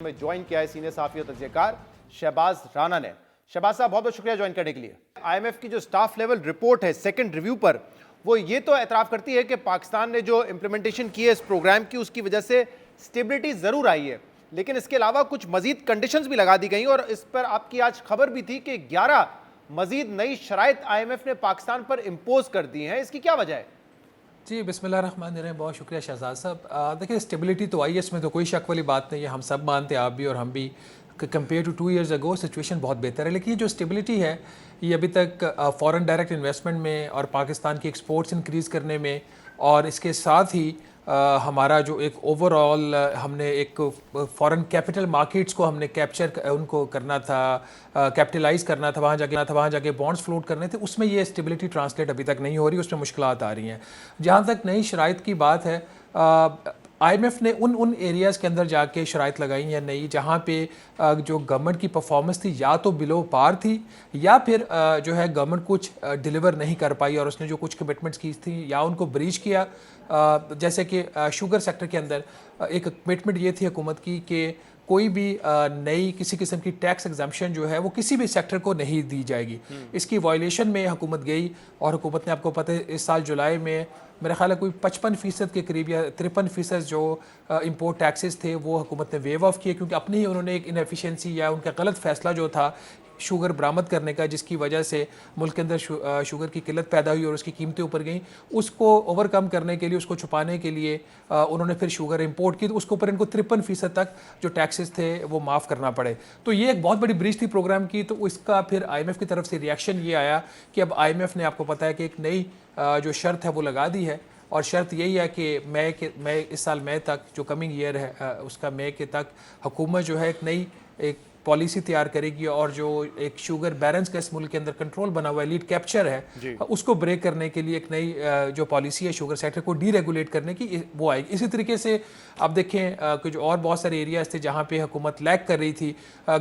میں جوائن کیا ہے سینئر صحافی اور تجزیہ کار شہباز رانا نے. شہباز صاحب بہت بہت شکریہ جوائن کرنے کے لیے. آئی ایم ایف کی جو سٹاف لیول رپورٹ ہے سیکنڈ ریویو پر وہ یہ تو اعتراف کرتی ہے کہ پاکستان نے جو امپلیمنٹیشن کی ہے اس پروگرام کی اس کی وجہ سے سٹیبلٹی ضرور آئی ہے، لیکن اس کے علاوہ کچھ مزید کنڈیشنز بھی لگا دی گئیں اور اس پر آپ کی آج خبر بھی تھی کہ 11 مزید نئی شرائط آئی ایم ایف نے پاکستان پر امپوز کر دی ہیں. اس کی کیا وجہ ہے؟ جی بسم اللہ الرحمن الرحیم. بہت شکریہ شہزاد صاحب. دیکھیں اسٹیبلٹی تو آئی ہے، اس میں تو کوئی شک والی بات نہیں ہے، ہم سب مانتے ہیں، آپ بھی اور ہم بھی، کہ compare to 2 years ago situation بہت بہتر ہے. لیکن یہ جو اسٹیبلٹی ہے یہ ابھی تک فورن ڈائریکٹ انویسٹمنٹ میں اور پاکستان کی ایکسپورٹس انکریز کرنے میں، اور اس کے ساتھ ہی ہمارا جو ایک اوور آل ہم نے ایک فورن کیپٹل مارکیٹس کو ہم نے کیپچر ان کو کرنا تھا، کیپٹلائز کرنا تھا، وہاں جا کے بانڈس فلوٹ کرنے تھے، اس میں یہ اسٹیبلٹی ٹرانسلیٹ ابھی تک نہیں ہو رہی، اس میں مشکلات آ رہی ہیں. جہاں تک نئی شرائط کی بات ہے، آئی ایم ایف نے ان ایریاز کے اندر جا کے شرائط لگائی ہیں نئی، جہاں پہ جو گورنمنٹ کی پرفارمنس تھی یا تو بلو پار تھی یا پھر جو ہے گورنمنٹ کچھ ڈیلیور نہیں کر پائی اور اس نے جو کچھ کمٹمنٹس کی تھیں یا ان کو بریچ کیا. جیسے کہ شوگر سیکٹر کے اندر ایک کمٹمنٹ یہ تھی حکومت کی کہ کوئی بھی نئی کسی قسم کی ٹیکس ایگزمپشن جو ہے وہ کسی بھی سیکٹر کو نہیں دی جائے گی. اس کی وائلیشن میں حکومت گئی اور حکومت نے، آپ کو پتہ ہے، اس سال جولائی میں میرا خیال ہے کوئی 55% کے قریب یا 53% جو امپورٹ ٹیکسز تھے وہ حکومت نے ویو آف کیے، کیونکہ اپنی ہی انہوں نے ایک انیفیشنسی یا ان کا غلط فیصلہ جو تھا شوگر برآمد کرنے کا، جس کی وجہ سے ملک کے اندر شوگر کی قلت پیدا ہوئی اور اس کی قیمتیں اوپر گئیں، اس کو اوور کم کرنے کے لیے، اس کو چھپانے کے لیے انہوں نے پھر شوگر امپورٹ کی، تو اس کے اوپر ان کو 53% تک جو ٹیکسز تھے وہ معاف کرنا پڑے. تو یہ ایک بہت بڑی بریچ تھی پروگرام کی. تو اس کا پھر آئی ایم ایف کی طرف سے ریئیکشن یہ آیا کہ اب آئی ایم ایف نے، آپ کو پتہ ہے کہ ایک نئی جو شرط ہے وہ لگا دی ہے، اور شرط یہی ہے کہ مئی اس سال مئی تک، جو کمنگ ایئر ہے اس کا مئی کے تک، حکومت جو ہے ایک نئی ایک پالیسی تیار کرے گی، اور جو ایک شوگر بیرنس کا اس ملک کے اندر کنٹرول بنا ہوا ہے، لیڈ کیپچر ہے، اس کو بریک کرنے کے لیے ایک نئی جو پالیسی ہے شوگر سیکٹر کو ڈی ریگولیٹ کرنے کی، وہ آئے گی. اسی طریقے سے آپ دیکھیں کہ جو اور بہت سارے ایریاز تھے جہاں پہ حکومت لیک کر رہی تھی،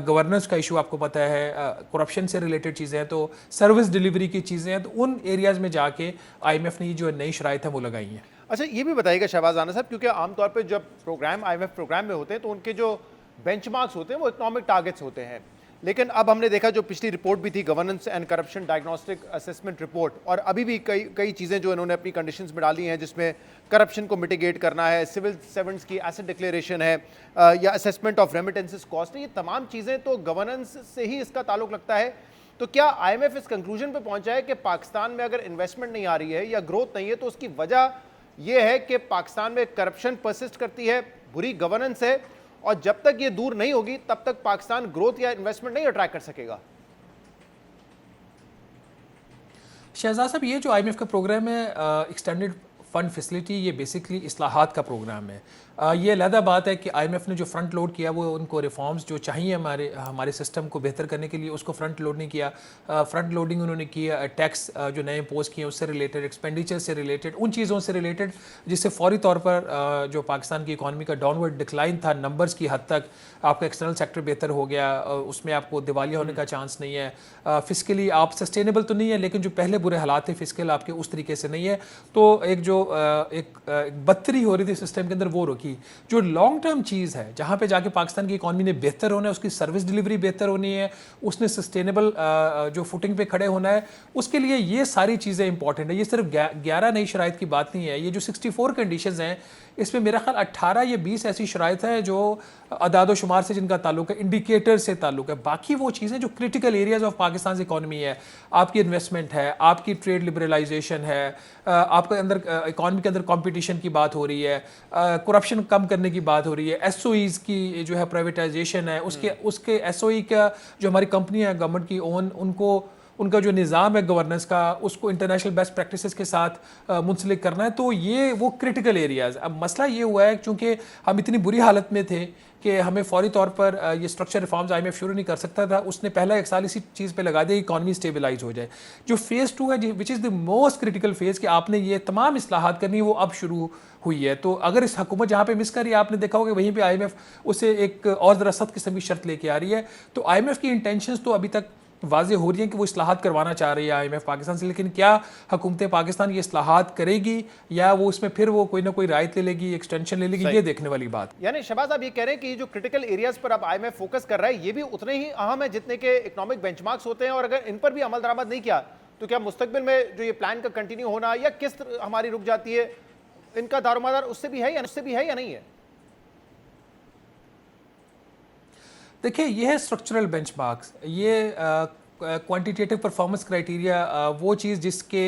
گورننس کا ایشو آپ کو پتہ ہے، کرپشن سے ریلیٹڈ چیزیں ہیں، تو سروس ڈیلیوری کی چیزیں ہیں، تو ان ایریاز میں جا کے آئی ایم ایف نے جو نئی شرائط ہیں وہ لگائی ہیں. اچھا یہ بھی بتائیے گا شہباز رانا صاحب، کیونکہ عام طور پہ جب program I M F program میں ہوتے ہیں تو ان کے جو بینچ مارکس ہوتے ہیں وہ اکنامک ٹارگٹس ہوتے ہیں، لیکن اب ہم نے دیکھا جو پچھلی رپورٹ بھی تھی governance and corruption diagnostic assessment report, اور ابھی بھی کئی چیزیں جو انہوں نے اپنی کنڈیشنز میں ڈالی ہیں، جس میں کرپشن کو مٹیگیٹ کرنا ہے، سول سرونٹس کی ایسٹ ڈکلیریشن ہے، یا اسسمنٹ آف ریمیٹنسز کاسٹ ہے. یہ تمام چیزیں تو گورننس سے ہی اس کا تعلق لگتا ہے. تو کیا آئی ایم ایف اس کنکلوژن پہ پہنچا ہے کہ پاکستان میں اگر انویسٹمنٹ نہیں آ رہی ہے یا گروتھ نہیں ہے تو اس کی وجہ یہ ہے کہ پاکستان میں کرپشن پرسسٹ کرتی ہے، بری گورننس ہے، اور جب تک یہ دور نہیں ہوگی تب تک پاکستان گروتھ یا انویسٹمنٹ نہیں اٹریکٹ کر سکے گا؟ شہزاد صاحب، یہ جو آئی ایم ایف کا پروگرام ہے ایکسٹینڈڈ فنڈ فیسلٹی، یہ بیسکلی اصلاحات کا پروگرام ہے. یہ علیحدہ بات ہے کہ آئی ایم ایف نے جو فرنٹ لوڈ کیا وہ ان کو ریفارمز جو چاہیے ہمارے سسٹم کو بہتر کرنے کے لیے، اس کو فرنٹ لوڈ نہیں کیا. فرنٹ لوڈنگ انہوں نے کیا ٹیکس جو نئے امپوز کیے اس سے ریلیٹڈ، ایکسپینڈیچر سے ریلیٹڈ، ان چیزوں سے ریلیٹڈ جس سے فوری طور پر جو پاکستان کی اکانومی کا ڈاؤن ورڈ ڈکلائن تھا نمبرز کی حد تک، آپ کا ایکسٹرنل سیکٹر بہتر ہو گیا، اس میں آپ کو دیوالیہ ہونے کا چانس نہیں ہے، فسکلی آپ سسٹینیبل تو نہیں ہے لیکن جو پہلے برے حالات تھے فسکل آپ کے اس طریقے سے نہیں ہے. تو ایک جو ایک بدتری ہو رہی تھی سسٹم کے اندر وہ رکی. جو لانگ ٹرم چیز ہے جہاں پہ جا کے پاکستان کی اکانومی نے بہتر ہونا ہے، اس کی سروس ڈیلیوری بہتر ہونی ہے، اس نے سسٹینیبل جو فوٹنگ پہ کھڑے ہونا ہے، اس کے لیے یہ ساری چیزیں امپورٹنٹ ہیں. یہ صرف 11 نئی شرائط کی بات نہیں ہے، یہ جو 64 کنڈیشنز ہیں اس میں میرا خیال 18 یا 20 ایسی شرائط ہیں جو اعداد و شمار سے جن کا تعلق ہے، انڈیکیٹر سے تعلق ہے. باقی وہ چیزیں جو critical areas of Pakistan economy ہے، آپ کی انویسٹمنٹ ہے، آپ کی ٹریڈ لبرلائزیشن ہے، آپ کے اندر اکانومی کے اندر کمپٹیشن کی بات ہو رہی ہے، کرپشن کم کرنے کی بات ہو رہی ہے، ایس او ایز کی جو ہے پرائیویٹائزیشن ہے، اس کے ایس او ای کا جو ہماری کمپنیاں ہیں گورنمنٹ کی اون، ان کا جو نظام ہے گورننس کا، اس کو انٹرنیشنل بیسٹ پریکٹسز کے ساتھ منسلک کرنا ہے. تو یہ وہ کرٹیکل ایریاز. اب مسئلہ یہ ہوا ہے چونکہ ہم اتنی بری حالت میں تھے کہ ہمیں فوری طور پر یہ structure reforms I M F شروع نہیں کر سکتا تھا. اس نے پہلا 1 سال اسی چیز پہ لگا دیا کہ اکانومی اسٹیبلائز ہو جائے. جو فیز 2 ہے وچ از دی موسٹ کرٹیکل فیز، کہ آپ نے یہ تمام اصلاحات کرنی، وہ اب شروع ہوئی ہے. تو اگر اس حکومت جہاں پہ مس کر رہی ہے، آپ نے دیکھا ہوگا وہیں پہ آئی ایم ایف اسے ایک اور ذرا سخت قسم کی شرط لے کے آ رہی ہے. تو آئی ایم ایف کی انٹینشنز تو ابھی تک واضح ہو رہی ہیں کہ وہ اصلاحات کروانا چاہ رہی ہے آئی ایم ایف پاکستان سے، لیکن کیا حکومت پاکستان یہ اصلاحات کرے گی یا وہ اس میں پھر وہ کوئی نہ کوئی رعایت لے گی، ایکسٹینشن لے گی، یہ دیکھنے والی بات. یعنی شہباز آپ یہ کہہ رہے ہیں کہ جو کرٹیکل ایریاز پر اب آئی ایم ایف فوکس کر رہا ہے یہ بھی اتنے ہی اہم ہے جتنے کہ اکنامک بینچ مارکس ہوتے ہیں، اور اگر ان پر بھی عمل درآمد نہیں کیا تو کیا مستقبل میں جو یہ پلان کا کنٹینیو ہونا یا قسط ہماری رک جاتی ہے، ان کا دارومدار اس سے بھی ہے یا نہیں ہے؟ دیکھیں یہ ہے اسٹرکچرل بینچ مارکس، یہ کوانٹیٹیو پرفارمنس کرائٹیریا، وہ چیز جس کے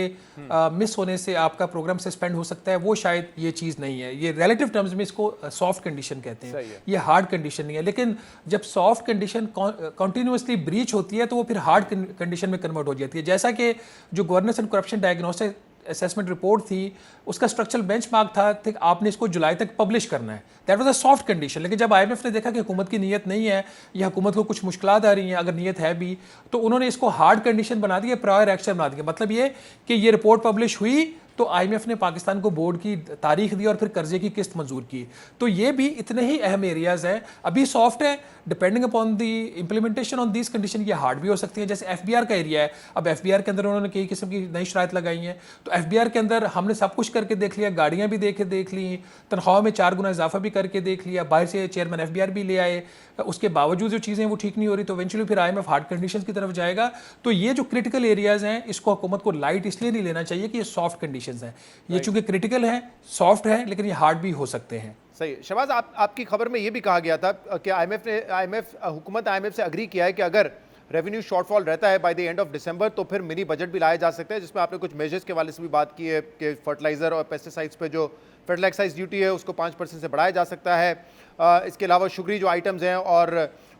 مس ہونے سے آپ کا پروگرام سسپینڈ ہو سکتا ہے، وہ شاید یہ چیز نہیں ہے. یہ ریلیٹیو ٹرمز میں اس کو سافٹ کنڈیشن کہتے ہیں، یہ ہارڈ کنڈیشن نہیں ہے. لیکن جب سافٹ کنڈیشن کنٹینیوسلی بریچ ہوتی ہے تو وہ پھر ہارڈ کنڈیشن میں کنورٹ ہو جاتی ہے. جیسا کہ جو governance and corruption diagnostic assessment report تھی، اس کا اسٹرکچرل بینچ مارک تھا کہ آپ نے اس کو جولائی تک پبلش کرنا ہے. That was a soft condition. لیکن جب آئی ایم ایف نے دیکھا کہ حکومت کی نیت نہیں ہے یا حکومت کو کچھ مشکلات آ رہی ہیں، اگر نیت ہے بھی، تو انہوں نے اس کو ہارڈ کنڈیشن بنا دی، پرائر ایکشن بنا دیا. مطلب یہ کہ یہ رپورٹ پبلش ہوئی تو آئی ایم ایف نے پاکستان کو بورڈ کی تاریخ دی اور پھر قرضے کی قسط منظور کی. تو یہ بھی اتنے ہی اہم ایریاز ہیں. ابھی سافٹ ہے، depending upon the implementation on these condition یہ ہارڈ بھی ہو سکتی ہیں. جیسے ایف بی آر کا ایریا ہے، اب ایف بی آر کے اندر انہوں نے کئی قسم کی نئی شرائط لگائی ہیں. تو ایف بی آر کے اندر ہم نے سب کچھ کر کے دیکھ لیا، گاڑیاں بھی دیکھ لی، تنخواہوں میں 4 گنا اضافہ بھی کر کے دیکھ لیا، باہر سے چیئرمین ایف بی آر بھی لے آئے. اس کے باوجود جو چیزیں وہ ٹھیک نہیں ہو رہی تو ایونچولی پھر I M F hard conditions کی طرف جائے گا. تو یہ جو کرٹیکل ایریاز ہیں اس کو حکومت کو لائٹ اس لیے نہیں لینا چاہیے کہ یہ سافٹ کنڈیشنز ہیں. یہ چونکہ کرٹیکل ہیں، سافٹ ہیں، لیکن یہ ہارڈ بھی ہو سکتے ہیں. صحیح. شہباز آپ کی خبر میں یہ بھی کہا گیا تھا کہ حکومت آئی ایم ایف سے اگری کیا ہے کہ اگر ریونیو شارٹ فال رہتا ہے by the end of December تو پھر منی بجٹ بھی لایا جا سکتا ہے، جس میں آپ نے کچھ میجرز کے والے سے بھی بات کی ہے کہ فرٹیلائزر اور پیسٹیسائڈس پہ جو فیڈرل ایکسائز ڈیوٹی ہے اس کو 5% سے بڑھایا جا سکتا ہے. اس کے علاوہ شگری جو آئٹمز ہیں اور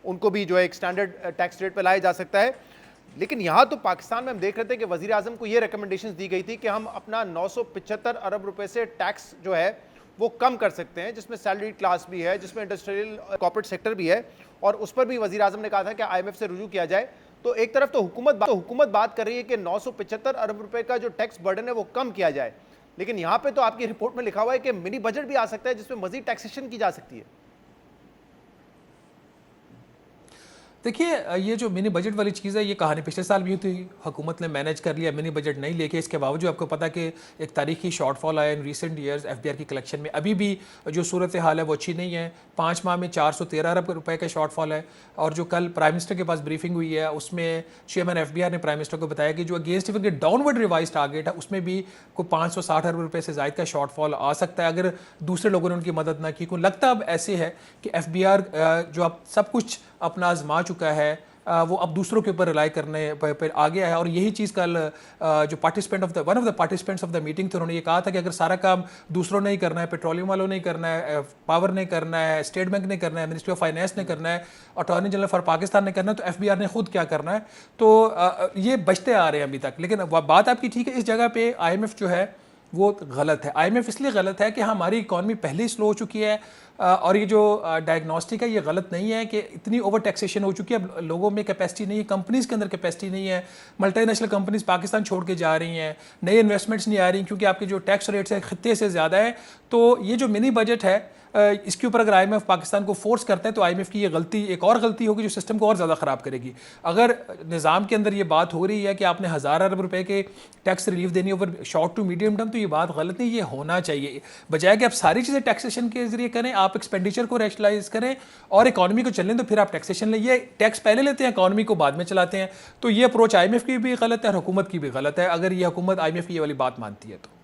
ان کو بھی جو ہے ایک اسٹینڈرڈ ٹیکس ریٹ پہ لایا جا سکتا ہے. لیکن یہاں تو پاکستان میں ہم دیکھ رہے تھے کہ وزیر اعظم کو یہ ریکمنڈیشنز دی گئی تھی کہ ہم اپنا 975 ارب روپے سے ٹیکس جو ہے وہ کم کر سکتے ہیں، جس میں سیلری کلاس بھی ہے، جس میں انڈسٹریل کارپوریٹ سیکٹر بھی ہے، اور اس پر بھی وزیر اعظم نے کہا تھا کہ آئی ایم ایف سے رجوع کیا جائے. تو ایک طرف تو حکومت بات کر رہی ہے کہ 975 ارب روپے کا جو ٹیکس برڈن ہے وہ کم کیا جائے، لیکن یہاں پہ تو آپ کی رپورٹ میں لکھا ہوا ہے کہ منی بجٹ بھی آ سکتا ہے جس میں مزید ٹیکسیشن کی جا سکتی ہے. دیکھیے یہ جو منی بجٹ والی چیز ہے یہ کہانی پچھلے سال بھی تھی، حکومت نے مینیج کر لیا منی بجٹ نہیں لے کے. اس کے باوجود آپ کو پتا کہ ایک تاریخی شارٹ فال آیا in recent years F B R کی کلیکشن میں. ابھی بھی جو صورتحال ہے وہ اچھی نہیں ہے. 5 ماہ میں 413 ارب روپے کا شارٹ فال ہے. اور جو کل پرائم منسٹر کے پاس بریفنگ ہوئی ہے اس میں چیئرمین ایف بی آر نے پرائم منسٹر کو بتایا کہ جو اگینسٹ ایون کے ڈاؤن ورڈ ریوائز ٹارگیٹ ہے اس میں بھی کوئی 560 ارب روپے سے زائد کا شارٹ فال آ سکتا ہے اگر دوسرے لوگوں نے ان کی مدد نہ کی. کو لگتا اب ایسے ہے کہ ایف بی آر جو اب سب کچھ اپنا آزما چکا ہے وہ اب دوسروں کے اوپر ریلائی کرنے پر آ گیا ہے. اور یہی چیز کل جو one of the participants of the meeting تھے انہوں نے یہ کہا تھا کہ اگر سارا کام دوسروں نے ہی کرنا ہے، پیٹرولیم والوں نے ہی کرنا ہے، پاور نے کرنا ہے، اسٹیٹ بینک نے کرنا ہے، منسٹری آف فائنانس نے کرنا ہے، اٹارنی جنرل فار پاکستان نے کرنا ہے، تو ایف بی آر نے خود کیا کرنا ہے. تو یہ بچتے آ رہے ہیں ابھی تک. لیکن بات آپ کی ٹھیک ہے، اس جگہ پہ آئی ایم ایف جو ہے وہ غلط ہے. آئی ایم ایف اس لیے غلط ہے کہ ہماری اکانومی پہلے ہی سلو ہو چکی ہے، اور یہ جو ڈائگنوسٹک ہے یہ غلط نہیں ہے کہ اتنی اوور ٹیکسیشن ہو چکی ہے. اب لوگوں میں کیپیسٹی نہیں ہے، کمپنیز کے اندر کیپیسٹی نہیں ہے، ملٹی نیشنل کمپنیز پاکستان چھوڑ کے جا رہی ہیں، نئے انویسٹمنٹس نہیں آ رہی کیونکہ آپ کے جو ٹیکس ریٹس ہیں خطے سے زیادہ ہے. تو یہ جو منی بجٹ ہے اس کے اوپر اگر آئی ایم ایف پاکستان کو فورس کرتا ہے تو آئی ایم ایف کی یہ غلطی ایک اور غلطی ہوگی جو سسٹم کو اور زیادہ خراب کرے گی. اگر نظام کے اندر یہ بات ہو رہی ہے کہ آپ نے 1000 ارب روپے کے ٹیکس ریلیف دینی over short to medium term, تو یہ بات غلط نہیں، یہ ہونا چاہیے. بجائے کہ آپ ساری چیزیں ٹیکسیشن کے ذریعے کریں، آپ ایکسپینڈیچر کو ریشنلائز کریں اور اکانومی کو چلیں تو پھر آپ ٹیکسیشن لیں. یہ ٹیکس پہلے لیتے ہیں، اکانومی کو بعد میں چلاتے ہیں. تو یہ اپروچ آئی ایم ایف کی بھی غلط ہے اور حکومت کی بھی غلط ہے اگر یہ حکومت آئی ایم ایف کی یہ والی بات مانتی ہے تو.